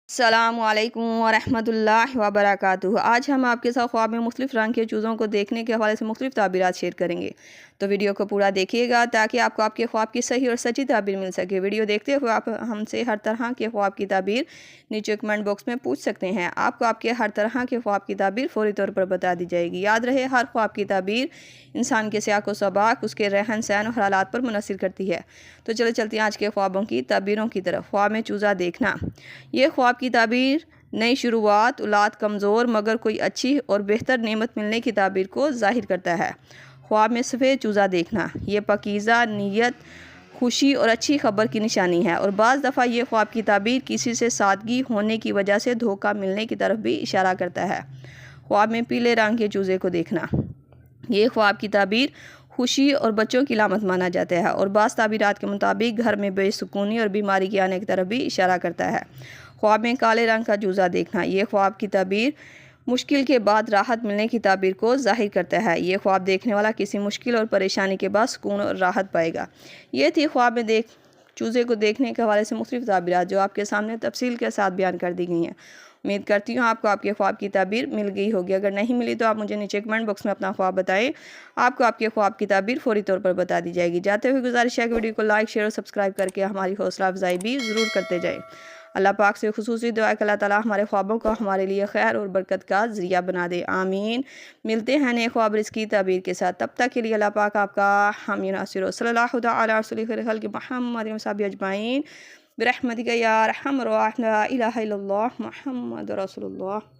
السلام علیکم ورحمۃ اللہ وبرکاتہ۔ آج ہم آپ کے ساتھ خواب میں مختلف رنگ کے چوزوں کو دیکھنے کے حوالے سے مختلف تعبیرات شیئر کریں گے، تو ویڈیو کو پورا دیکھیے گا تاکہ آپ کو آپ کے خواب کی صحیح اور سچی تعبیر مل سکے۔ ویڈیو دیکھتے ہوئے آپ ہم سے ہر طرح کے خواب کی تعبیر نیچے کمنٹ باکس میں پوچھ سکتے ہیں۔ آپ کو آپ کے ہر طرح کے خواب کی تعبیر فوری طور پر بتا دی جائے گی۔ یاد رہے، ہر خواب کی تعبیر انسان کے سیاق و سباق، اس کے رہن سہن اور حالات پر منحصر کرتی ہے۔ تو چلتے ہیں آج کے خوابوں کی تعبیروں کی طرف۔ خواب میں چوزا دیکھنا۔ یہ خواب کی تعبیر نئی شروعات، اولاد کمزور مگر کوئی اچھی اور بہتر نعمت ملنے کی تعبیر کو ظاہر کرتا ہے۔ خواب میں سفید چوزا دیکھنا، یہ پاکیزہ نیت، خوشی اور اچھی خبر کی نشانی ہے، اور بعض دفعہ یہ خواب کی تعبیر کسی سے سادگی ہونے کی وجہ سے دھوکہ ملنے کی طرف بھی اشارہ کرتا ہے۔ خواب میں پیلے رنگ کے چوزے کو دیکھنا، یہ خواب کی تعبیر خوشی اور بچوں کی علامت مانا جاتا ہے، اور بعض تعبیرات کے مطابق گھر میں بے سکونی اور بیماری کے آنے کی طرف بھی اشارہ کرتا ہے۔ خواب میں کالے رنگ کا چوزا دیکھنا، یہ خواب کی تعبیر مشکل کے بعد راحت ملنے کی تعبیر کو ظاہر کرتا ہے۔ یہ خواب دیکھنے والا کسی مشکل اور پریشانی کے بعد سکون اور راحت پائے گا۔ یہ تھی خواب میں چوزے کو دیکھنے کے حوالے سے مختلف تعبیرات جو آپ کے سامنے تفصیل کے ساتھ بیان کر دی گئی ہیں۔ امید کرتی ہوں آپ کو آپ کے خواب کی تعبیر مل گئی ہوگی۔ اگر نہیں ملی تو آپ مجھے نیچے کمنٹ باکس میں اپنا خواب بتائیں، آپ کو آپ کے خواب کی تعبیر فوری طور پر بتا دی جائے گی۔ جاتے ہوئے گزارش ہے کہ ویڈیو کو لائک، شیئر اور سبسکرائب کر کے ہماری حوصلہ افزائی بھی ضرور کرتے جائیں۔ اللہ پاک سے خصوصی دعا ہے کہ اللہ تعالیٰ ہمارے خوابوں کو ہمارے لیے خیر اور برکت کا ذریعہ بنا دے، آمین۔ ملتے ہیں نئے خواب رزق کی تعبیر کے ساتھ، تب تک کے لیے اللہ پاک آپ کا حامی ناصر۔ صلی اللہ تعالیٰ علیہ رسول خیر خلق محمد و صحبہ اجمعین برحمتک یا ارحم الراحمین، لا الہ الا اللہ محمد رسول اللہ۔